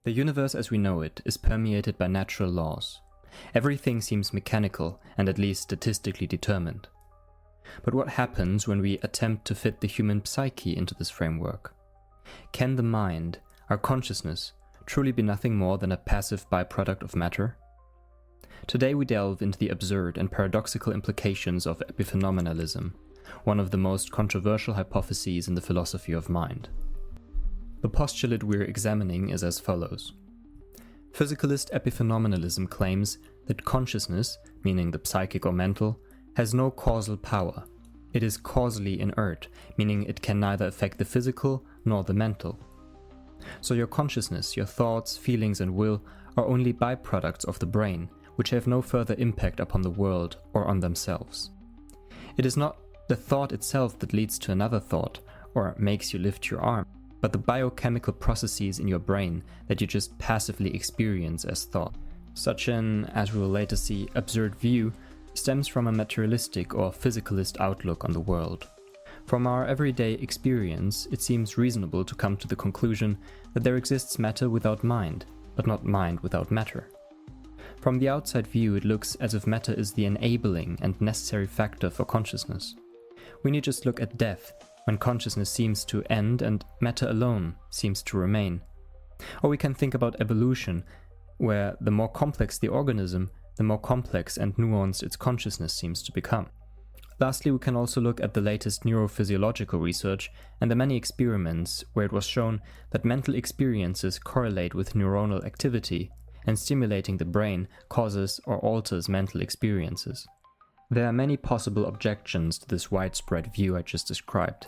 The universe as we know it is permeated by natural laws. Everything seems mechanical and at least statistically determined. But what happens when we attempt to fit the human psyche into this framework? Can the mind, our consciousness, truly be nothing more than a passive byproduct of matter? Today we delve into the absurd and paradoxical implications of Epiphenomenalism, one of the most controversial hypotheses in the philosophy of mind. The postulate we're examining is as follows. Physicalist Epiphenomenalism claims that consciousness, meaning the psychic or mental, has no causal power. It is causally inert, meaning it can neither affect the physical nor the mental. So your consciousness, your thoughts, feelings and will are only byproducts of the brain, which have no further impact upon the world or on themselves. It is not the thought itself that leads to another thought or makes you lift your arm, but the biochemical processes in your brain that you just passively experience as thought. Such an, as we will later see, absurd view stems from a materialistic or physicalist outlook on the world. From our everyday experience, it seems reasonable to come to the conclusion that there exists matter without mind, but not mind without matter. From the outside view, it looks as if matter is the enabling and necessary factor for consciousness. We need just look at death, when consciousness seems to end and matter alone seems to remain. Or we can think about evolution, where the more complex the organism, the more complex and nuanced its consciousness seems to become. Lastly, we can also look at the latest neurophysiological research and the many experiments where it was shown that mental experiences correlate with neuronal activity, and stimulating the brain causes or alters mental experiences. There are many possible objections to this widespread view I just described,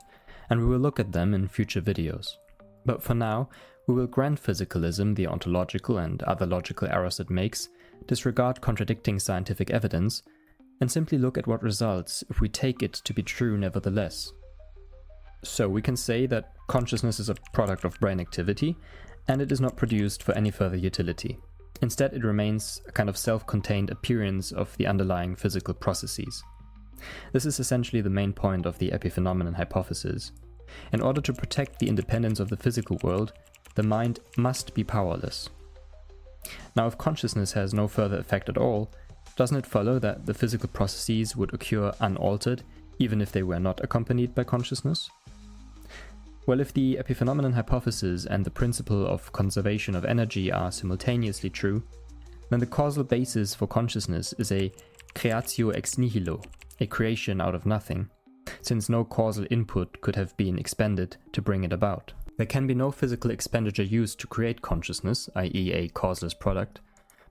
and we will look at them in future videos. But for now, we will grant physicalism the ontological and other logical errors it makes, disregard contradicting scientific evidence, and simply look at what results if we take it to be true nevertheless. So we can say that consciousness is a product of brain activity, and it is not produced for any further utility. Instead, it remains a kind of self-contained appearance of the underlying physical processes. This is essentially the main point of the epiphenomenon hypothesis. In order to protect the independence of the physical world, the mind must be powerless. Now, if consciousness has no further effect at all, doesn't it follow that the physical processes would occur unaltered, even if they were not accompanied by consciousness? Well, if the epiphenomenon hypothesis and the principle of conservation of energy are simultaneously true, then the causal basis for consciousness is a creatio ex nihilo, a creation out of nothing, since no causal input could have been expended to bring it about. There can be no physical expenditure used to create consciousness, i.e. a causeless product,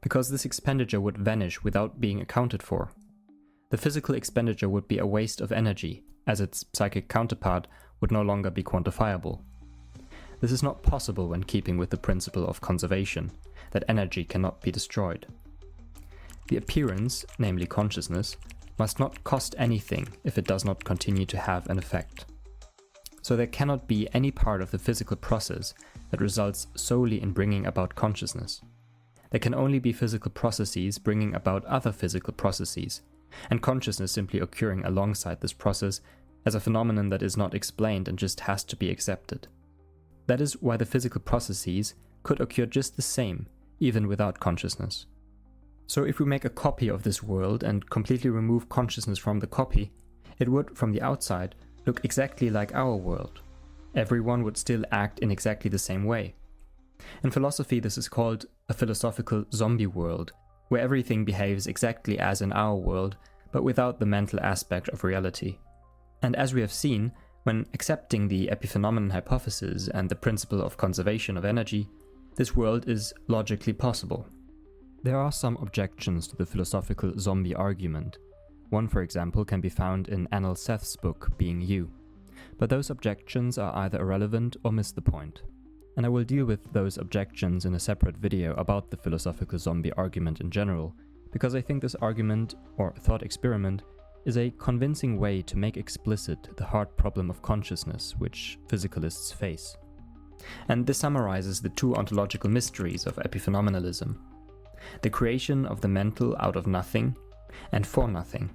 because this expenditure would vanish without being accounted for. The physical expenditure would be a waste of energy, as its psychic counterpart would no longer be quantifiable. This is not possible when keeping with the principle of conservation, that energy cannot be destroyed. The appearance, namely consciousness, must not cost anything if it does not continue to have an effect. So there cannot be any part of the physical process that results solely in bringing about consciousness. There can only be physical processes bringing about other physical processes, and consciousness simply occurring alongside this process as a phenomenon that is not explained and just has to be accepted. That is why the physical processes could occur just the same, even without consciousness. So if we make a copy of this world and completely remove consciousness from the copy, it would, from the outside, look exactly like our world. Everyone would still act in exactly the same way. In philosophy, this is called a philosophical zombie world, where everything behaves exactly as in our world, but without the mental aspect of reality. And as we have seen, when accepting the epiphenomenon hypothesis and the principle of conservation of energy, this world is logically possible. There are some objections to the philosophical zombie argument. One, for example, can be found in Anil Seth's book, Being You. But those objections are either irrelevant or miss the point. And I will deal with those objections in a separate video about the philosophical zombie argument in general, because I think this argument, or thought experiment, is a convincing way to make explicit the hard problem of consciousness which physicalists face. And this summarizes the two ontological mysteries of epiphenomenalism: the creation of the mental out of nothing and for nothing.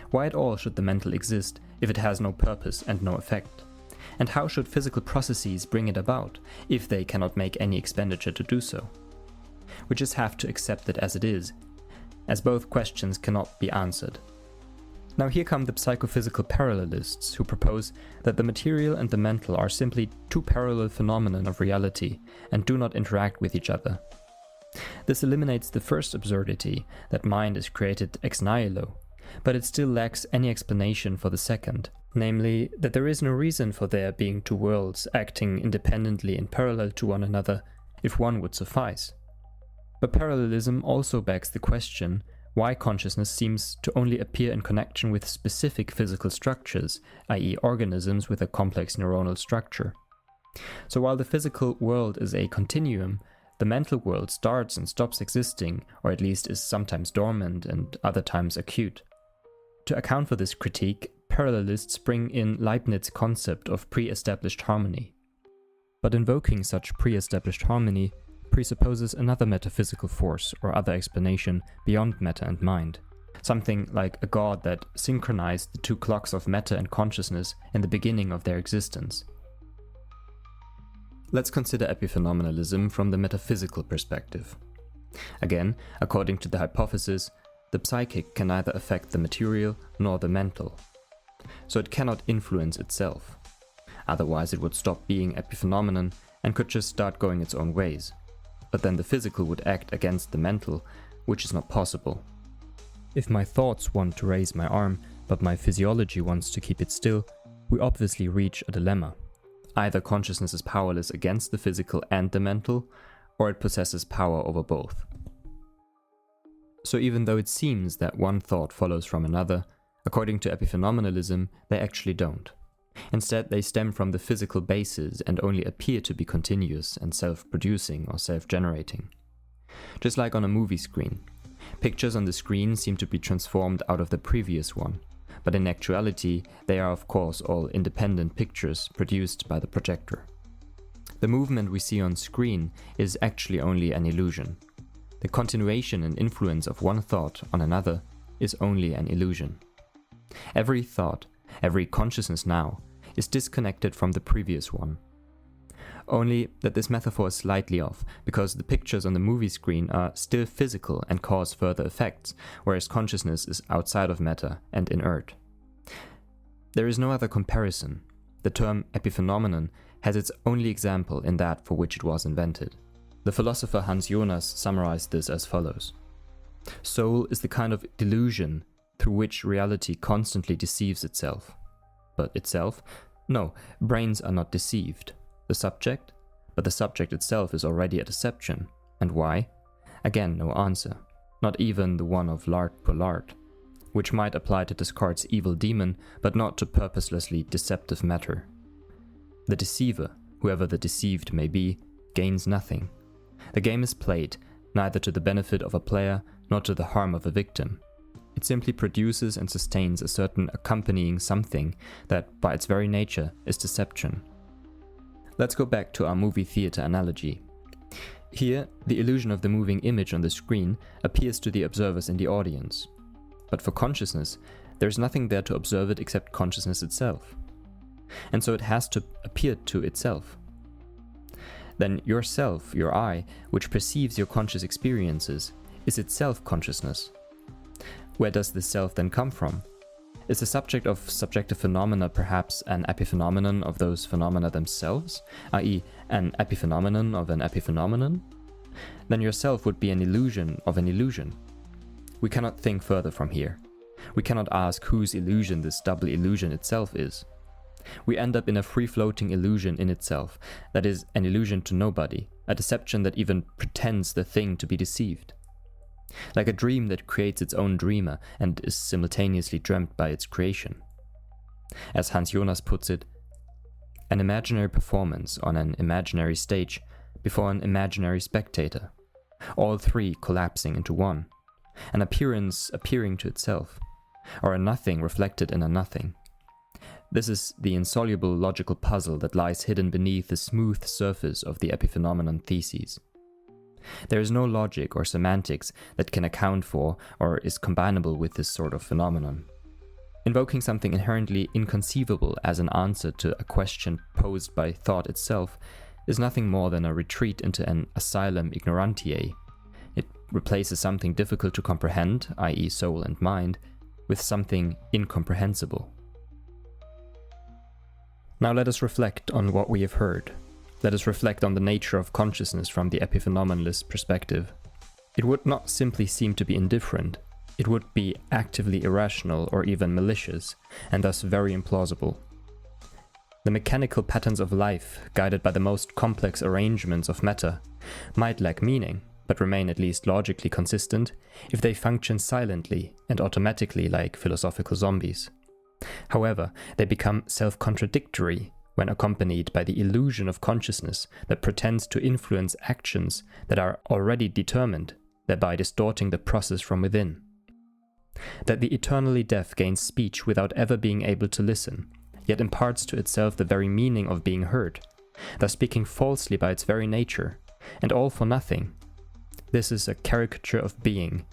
Why at all should the mental exist if it has no purpose and no effect? And how should physical processes bring it about, if they cannot make any expenditure to do so? We just have to accept it as it is, as both questions cannot be answered. Now here come the psychophysical parallelists who propose that the material and the mental are simply two parallel phenomena of reality and do not interact with each other. This eliminates the first absurdity, that mind is created ex nihilo, but it still lacks any explanation for the second, namely that there is no reason for there being two worlds acting independently and parallel to one another if one would suffice. But parallelism also begs the question why consciousness seems to only appear in connection with specific physical structures, i.e. organisms with a complex neuronal structure. So while the physical world is a continuum, the mental world starts and stops existing, or at least is sometimes dormant and other times acute. To account for this critique, parallelists bring in Leibniz's concept of pre-established harmony. But invoking such pre-established harmony presupposes another metaphysical force or other explanation beyond matter and mind, something like a god that synchronized the two clocks of matter and consciousness in the beginning of their existence. Let's consider epiphenomenalism from the metaphysical perspective. Again, according to the hypothesis, the psychic can neither affect the material nor the mental, so it cannot influence itself. Otherwise it would stop being epiphenomenon and could just start going its own ways. But then the physical would act against the mental, which is not possible. If my thoughts want to raise my arm, but my physiology wants to keep it still, we obviously reach a dilemma. Either consciousness is powerless against the physical and the mental, or it possesses power over both. So even though it seems that one thought follows from another, according to epiphenomenalism, they actually don't. Instead, they stem from the physical basis and only appear to be continuous and self-producing or self-generating. Just like on a movie screen. Pictures on the screen seem to be transformed out of the previous one, but in actuality, they are of course all independent pictures produced by the projector. The movement we see on screen is actually only an illusion. The continuation and influence of one thought on another is only an illusion. Every thought, every consciousness now, is disconnected from the previous one. Only that this metaphor is slightly off, because the pictures on the movie screen are still physical and cause further effects, whereas consciousness is outside of matter and inert. There is no other comparison. The term epiphenomenon has its only example in that for which it was invented. The philosopher Hans Jonas summarized this as follows. Soul is the kind of delusion through which reality constantly deceives itself. But itself? No, brains are not deceived. The subject? But the subject itself is already a deception. And why? Again, no answer. Not even the one of l'art pour l'art, which might apply to Descartes' evil demon, but not to purposelessly deceptive matter. The deceiver, whoever the deceived may be, gains nothing. The game is played, neither to the benefit of a player nor to the harm of a victim. It simply produces and sustains a certain accompanying something that, by its very nature, is deception. Let's go back to our movie theater analogy. Here, the illusion of the moving image on the screen appears to the observers in the audience. But for consciousness, there is nothing there to observe it except consciousness itself. And so it has to appear to itself. Then yourself, your I, which perceives your conscious experiences, is itself consciousness. Where does this self then come from? Is the subject of subjective phenomena perhaps an epiphenomenon of those phenomena themselves, i.e. an epiphenomenon of an epiphenomenon? Then yourself would be an illusion of an illusion. We cannot think further from here. We cannot ask whose illusion this double illusion itself is. We end up in a free-floating illusion in itself, that is, an illusion to nobody, a deception that even pretends the thing to be deceived. Like a dream that creates its own dreamer and is simultaneously dreamt by its creation. As Hans Jonas puts it, an imaginary performance on an imaginary stage before an imaginary spectator, all three collapsing into one, an appearance appearing to itself, or a nothing reflected in a nothing. This is the insoluble logical puzzle that lies hidden beneath the smooth surface of the epiphenomenon theses. There is no logic or semantics that can account for or is combinable with this sort of phenomenon. Invoking something inherently inconceivable as an answer to a question posed by thought itself is nothing more than a retreat into an asylum ignorantiae. It replaces something difficult to comprehend, i.e. soul and mind, with something incomprehensible. Now let us reflect on what we have heard. Let us reflect on the nature of consciousness from the epiphenomenalist perspective. It would not simply seem to be indifferent. It would be actively irrational or even malicious, and thus very implausible. The mechanical patterns of life, guided by the most complex arrangements of matter, might lack meaning, but remain at least logically consistent if they function silently and automatically like philosophical zombies. However, they become self-contradictory when accompanied by the illusion of consciousness that pretends to influence actions that are already determined, thereby distorting the process from within. That the eternally deaf gains speech without ever being able to listen, yet imparts to itself the very meaning of being heard, thus speaking falsely by its very nature, and all for nothing. This is a caricature of being,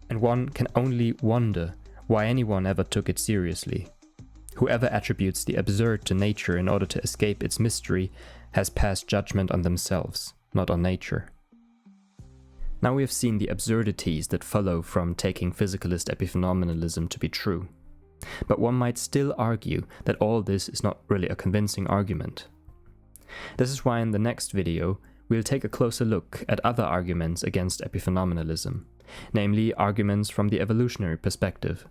and one can only wonder why anyone ever took it seriously. Whoever attributes the absurd to nature in order to escape its mystery has passed judgment on themselves, not on nature. Now we have seen the absurdities that follow from taking physicalist epiphenomenalism to be true. But one might still argue that all this is not really a convincing argument. This is why in the next video we'll take a closer look at other arguments against epiphenomenalism, namely arguments from the evolutionary perspective.